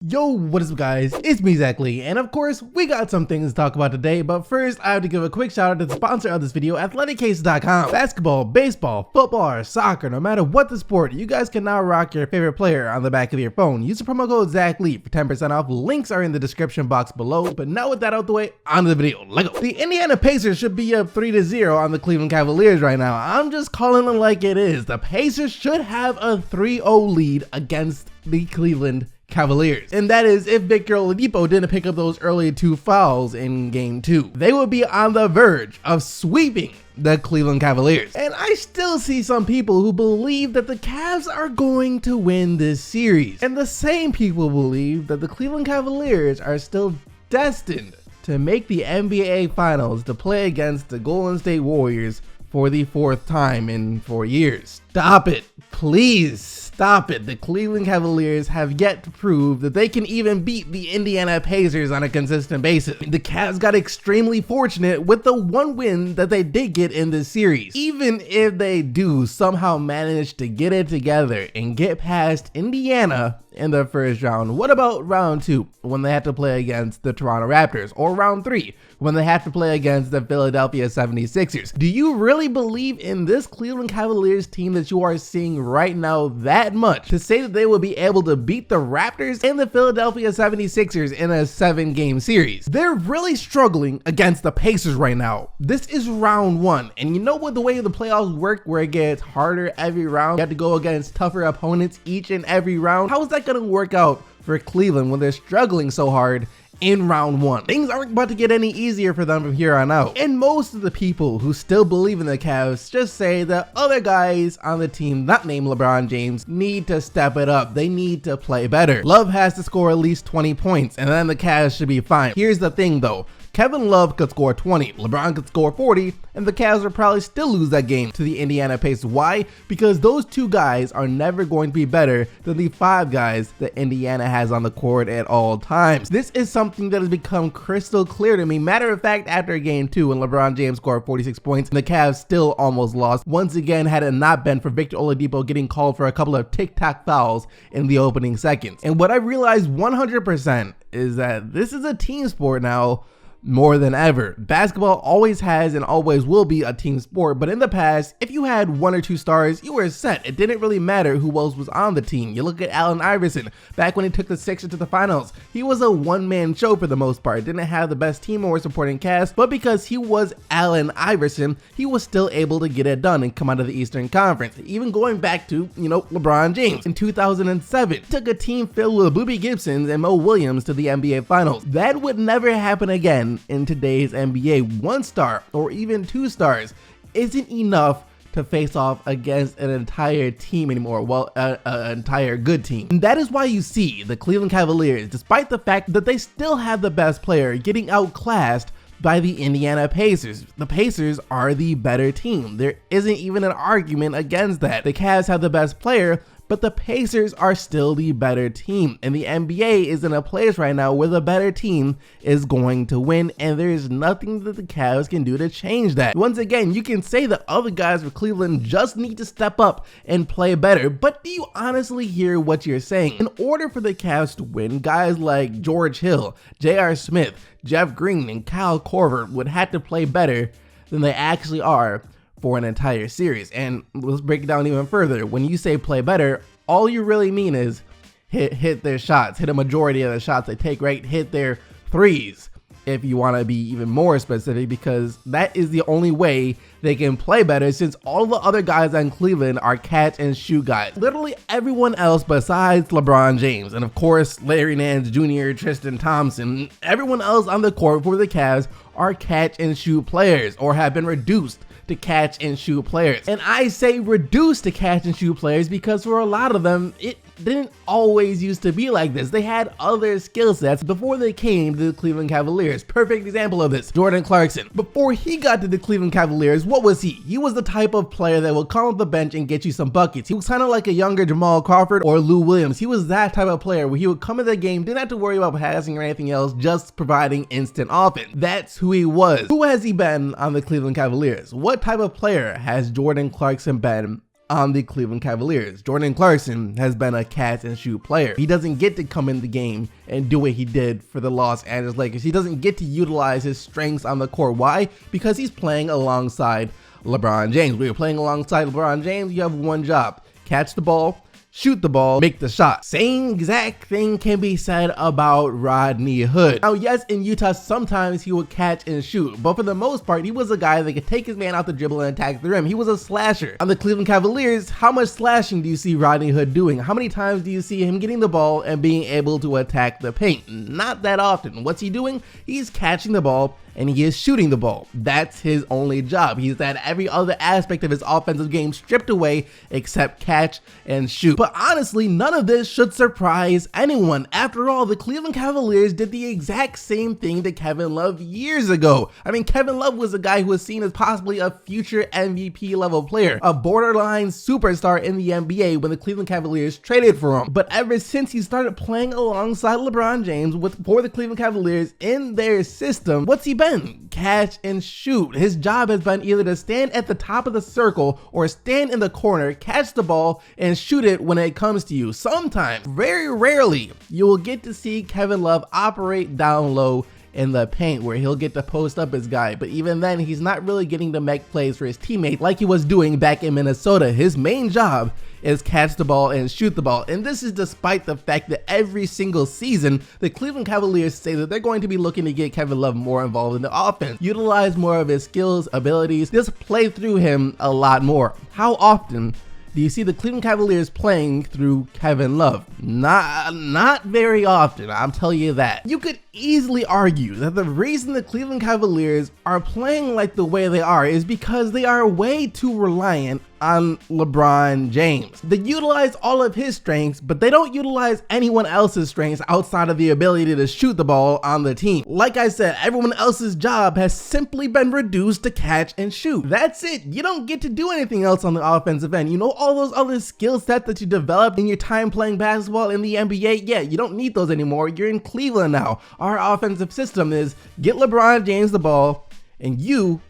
Yo, what is up guys, it's me Exactly, and of course we got some things to talk about today, but first I have to give a quick shout out to the sponsor of this video, athleticcases.com. Basketball, baseball, football, or soccer, no matter what the sport, you guys can now rock your favorite player on the back of your phone. Use the promo code Exactly for 10% off, links are in the description box below. But now with that out the way, on to the video, let's go. The Indiana Pacers should be up 3-0 on the Cleveland Cavaliers right now. I'm just calling it like it is. The Pacers should have a 3-0 lead against the Cleveland Cavaliers, and that is if Victor Oladipo didn't pick up those early 2 fouls in game 2. They would be on the verge of sweeping the Cleveland Cavaliers. And I still see some people who believe that the Cavs are going to win this series, and the same people believe that the Cleveland Cavaliers are still destined to make the NBA Finals to play against the Golden State Warriors for the 4th time in 4 years. Stop it, please stop it. The Cleveland Cavaliers have yet to prove that they can even beat the Indiana Pacers on a consistent basis. The Cavs got extremely fortunate with the 1 win that they did get in this series. Even if they do somehow manage to get it together and get past Indiana in the first round, what about round 2 when they had to play against the Toronto Raptors, or round 3 when they have to play against the Philadelphia 76ers? Do you really believe in this Cleveland Cavaliers team that you are seeing right now that much to say that they will be able to beat the Raptors and the Philadelphia 76ers in a 7-game series? They're really struggling against the Pacers right now. This is round 1, and you know what the way the playoffs work, where it gets harder every round? You have to go against tougher opponents each and every round. How is that going to work out for Cleveland when they're struggling so hard in round 1? Things aren't about to get any easier for them from here on out. And most of the people who still believe in the Cavs just say that other guys on the team, not named LeBron James, need to step it up. They need to play better. Love has to score at least 20 points, and then the Cavs should be fine. Here's the thing though. Kevin Love could score 20, LeBron could score 40, and the Cavs would probably still lose that game to the Indiana Pacers. Why? Because those 2 guys are never going to be better than the 5 guys that Indiana has on the court at all times. This is something that has become crystal clear to me. Matter of fact, after game 2 when LeBron James scored 46 points, and the Cavs still almost lost, once again had it not been for Victor Oladipo getting called for a couple of tic-tac fouls in the opening seconds. And what I realized 100% is that this is a team sport now, more than ever. Basketball always has and always will be a team sport, but in the past, if you had 1 or 2 stars, you were set. It didn't really matter who else was on the team. You look at Allen Iverson, back when he took the Sixers to the finals. He was a one-man show for the most part. Didn't have the best team or supporting cast, but because he was Allen Iverson, he was still able to get it done and come out of the Eastern Conference. Even going back to, LeBron James in 2007, took a team filled with Boobie Gibsons and Mo Williams to the NBA Finals. That would never happen again in today's NBA. 1 star or even 2 stars isn't enough to face off against an entire team anymore. Well, an entire good team. And that is why you see the Cleveland Cavaliers, despite the fact that they still have the best player, getting outclassed by the Indiana Pacers. The Pacers are the better team. There isn't even an argument against that. The Cavs have the best player, but the Pacers are still the better team, and the NBA is in a place right now where the better team is going to win, and there is nothing that the Cavs can do to change that. Once again, you can say that other guys for Cleveland just need to step up and play better, but do you honestly hear what you're saying? In order for the Cavs to win, guys like George Hill, J.R. Smith, Jeff Green, and Kyle Korver would have to play better than they actually are for an entire series. And let's break it down even further. When you say play better, all you really mean is hit their shots, hit a majority of the shots they take, right? Hit their threes, if you want to be even more specific, because that is the only way they can play better, since all the other guys on Cleveland are catch and shoot guys. Literally everyone else besides LeBron James, and of course Larry Nance Jr., Tristan Thompson, everyone else on the court for the Cavs are catch and shoot players, or have been reduced to catch and shoot players. And I say reduced to catch and shoot players because for a lot of them, it didn't always used to be like this. They had other skill sets before they came to the Cleveland Cavaliers. Perfect example of this, Jordan Clarkson. Before he got to the Cleveland Cavaliers, what was he? He was the type of player that would come off the bench and get you some buckets. He was kind of like a younger Jamal Crawford or Lou Williams. He was that type of player where he would come into the game, didn't have to worry about passing or anything else, just providing instant offense. That's who he was. Who has he been on the Cleveland Cavaliers? What type of player has Jordan Clarkson been on the Cleveland Cavaliers. Jordan Clarkson has been a catch and shoot player. He doesn't get to come in the game and do what he did for the Los Angeles Lakers. He doesn't get to utilize his strengths on the court. Why? Because he's playing alongside LeBron James. When you're playing alongside LeBron James, you have one job: catch the ball, shoot the ball, make the shot. Same exact thing can be said about Rodney Hood. Now, yes, in Utah, sometimes he would catch and shoot, but for the most part, he was a guy that could take his man out the dribble and attack the rim. He was a slasher. On the Cleveland Cavaliers, how much slashing do you see Rodney Hood doing? How many times do you see him getting the ball and being able to attack the paint? Not that often. What's he doing? He's catching the ball and he is shooting the ball. That's his only job. He's had every other aspect of his offensive game stripped away except catch and shoot. But honestly, none of this should surprise anyone. After all, the Cleveland Cavaliers did the exact same thing to Kevin Love years ago. I mean, Kevin Love was a guy who was seen as possibly a future MVP level player, a borderline superstar in the NBA when the Cleveland Cavaliers traded for him. But ever since he started playing alongside LeBron James for the Cleveland Cavaliers in their system, what's he been? Catch and shoot. His job has been either to stand at the top of the circle or stand in the corner, catch the ball, and shoot it when it comes to you. Sometimes, very rarely, you will get to see Kevin Love operate down low in the paint where he'll get to post up his guy, but even then he's not really getting to make plays for his teammates like he was doing back in Minnesota. His main job is catch the ball and shoot the ball, and this is despite the fact that every single season the Cleveland Cavaliers say that they're going to be looking to get Kevin Love more involved in the offense, utilize more of his skills, abilities, just play through him a lot more. How often do you see the Cleveland Cavaliers playing through Kevin Love? Not very often, I'll tell you that. You could easily argue that the reason the Cleveland Cavaliers are playing like the way they are is because they are way too reliant on LeBron James. They utilize all of his strengths, but they don't utilize anyone else's strengths outside of the ability to shoot the ball on the team. Like I said, everyone else's job has simply been reduced to catch and shoot. That's it. You don't get to do anything else on the offensive end. You know, all those other skill sets that you developed in your time playing basketball in the NBA, yeah, you don't need those anymore. You're in Cleveland now. Our offensive system is get LeBron James the ball, and you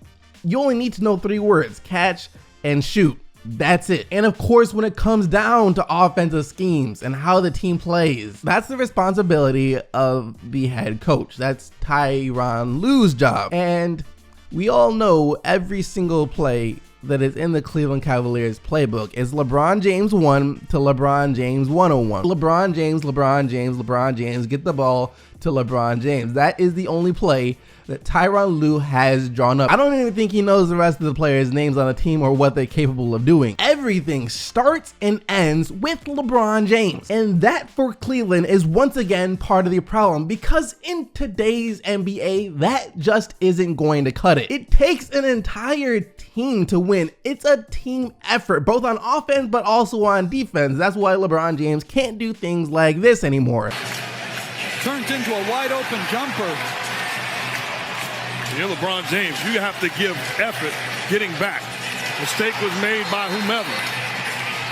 only need to know 3 words: catch and shoot. That's it. And of course, when it comes down to offensive schemes and how the team plays, that's the responsibility of the head coach. That's Tyronn Lue's job. And we all know every single play that is in the Cleveland Cavaliers playbook is LeBron James 1 to LeBron James 101. LeBron James, get the ball to LeBron James. That is the only play that Tyronn Lue has drawn up. I don't even think he knows the rest of the players' names on the team or what they're capable of doing. Everything starts and ends with LeBron James. And that for Cleveland is once again part of the problem, because in today's NBA, that just isn't going to cut it. It takes an entire team to win. It's a team effort, both on offense but also on defense. That's why LeBron James can't do things like this anymore. Turns into a wide open jumper. You're LeBron James. You have to give effort getting back. Mistake was made by whomever.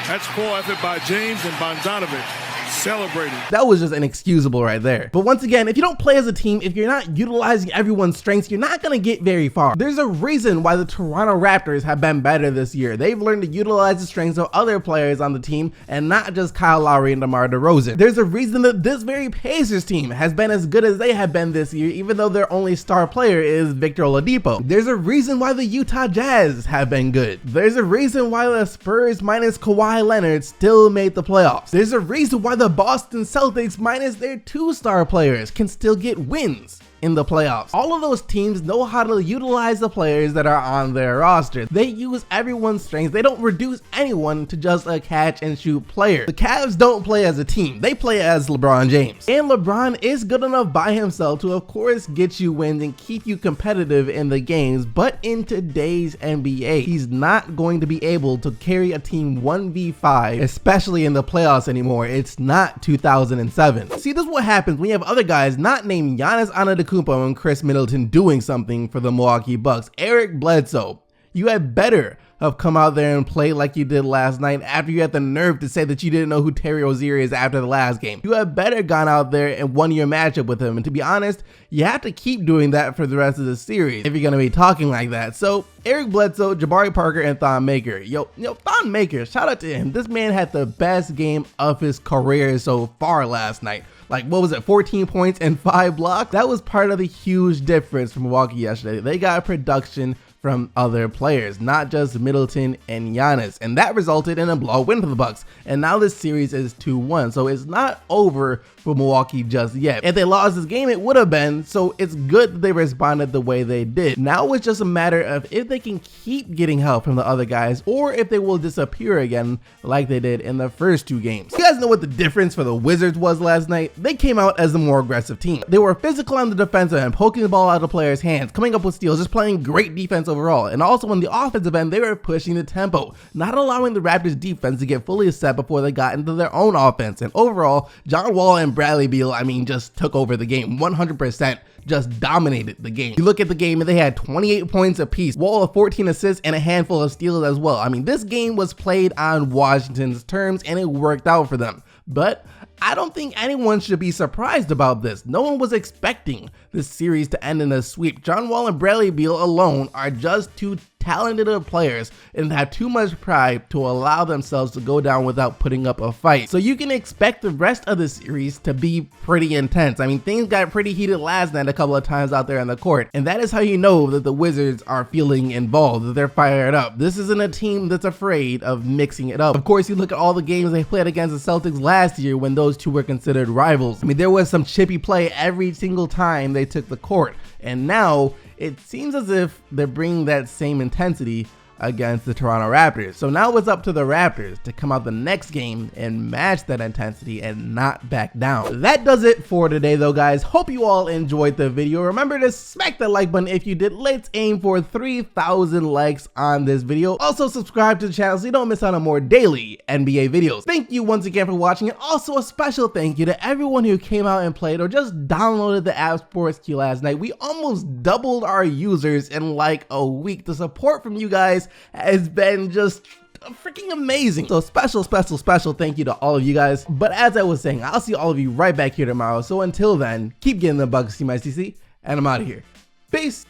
That's poor effort by James and Bogdanovic. Celebrating. That was just inexcusable right there. But once again, if you don't play as a team, if you're not utilizing everyone's strengths, you're not gonna get very far. There's a reason why the Toronto Raptors have been better this year. They've learned to utilize the strengths of other players on the team and not just Kyle Lowry and DeMar DeRozan. There's a reason that this very Pacers team has been as good as they have been this year, even though their only star player is Victor Oladipo. There's a reason why the Utah Jazz have been good. There's a reason why the Spurs minus Kawhi Leonard still made the playoffs. There's a reason why the Boston Celtics minus their 2-star players can still get wins in the playoffs. All of those teams know how to utilize the players that are on their roster. They use everyone's strengths. They don't reduce anyone to just a catch and shoot player. The Cavs don't play as a team. They play as LeBron James. And LeBron is good enough by himself to, of course, get you wins and keep you competitive in the games. But in today's NBA, he's not going to be able to carry a team 1v5, especially in the playoffs anymore. It's not 2007. See, this is what happens when you have other guys not named Giannis Antetokounmpo and Chris Middleton doing something for the Milwaukee Bucks. Eric Bledsoe, You had better have come out there and played like you did last night after you had the nerve to say that you didn't know who Terry Rozier is after the last game. You had better gone out there and won your matchup with him. And to be honest, you have to keep doing that for the rest of the series if you're going to be talking like that. So Eric Bledsoe, Jabari Parker, and Thon Maker. Yo, Thon Maker, shout out to him. This man had the best game of his career so far last night. Like, what was it, 14 points and 5 blocks? That was part of the huge difference from Milwaukee yesterday. They got production from other players, not just Middleton and Giannis, and that resulted in a blowout win for the Bucks. And now this series is 2-1, so it's not over for Milwaukee just yet. If they lost this game, it would have been, so it's good that they responded the way they did. Now it's just a matter of if they can keep getting help from the other guys, or if they will disappear again like they did in the first 2 games. You guys know what the difference for the Wizards was last night? They came out as the more aggressive team. They were physical on the defensive end, poking the ball out of players' hands, coming up with steals, just playing great defense overall. And also on the offensive end, they were pushing the tempo, not allowing the Raptors defense to get fully set before they got into their own offense. And overall, John Wall and Bradley Beal, just took over the game 100%. Just dominated the game. You look at the game and they had 28 points apiece, Wall of 14 assists and a handful of steals as well. This game was played on Washington's terms and it worked out for them. But I don't think anyone should be surprised about this. No one was expecting this series to end in a sweep. John Wall and Bradley Beal alone are just too talented of players and have too much pride to allow themselves to go down without putting up a fight. So you can expect the rest of the series to be pretty intense. Things got pretty heated last night a couple of times out there on the court, and that is how you know that the Wizards are feeling involved, that they're fired up. This isn't a team that's afraid of mixing it up. Of course, you look at all the games they played against the Celtics last year when those two were considered rivals. There was some chippy play every single time they took the court, and now it seems as if they're bringing that same intensity against the Toronto Raptors. So now it's up to the Raptors to come out the next game and match that intensity and not back down. That does it for today though, guys. Hope you all enjoyed the video. Remember to smack that like button if you did. Let's aim for 3,000 likes on this video. Also subscribe to the channel so you don't miss out on more daily NBA videos. Thank you once again for watching, and also a special thank you to everyone who came out and played or just downloaded the app Sportskew last night. We almost doubled our users in like a week. The support from you guys has been just freaking amazing. So special thank you to all of you guys. But as I was saying, I'll see all of you right back here tomorrow. So until then, keep getting the Bucks, Team ICC, and I'm out of here. Peace.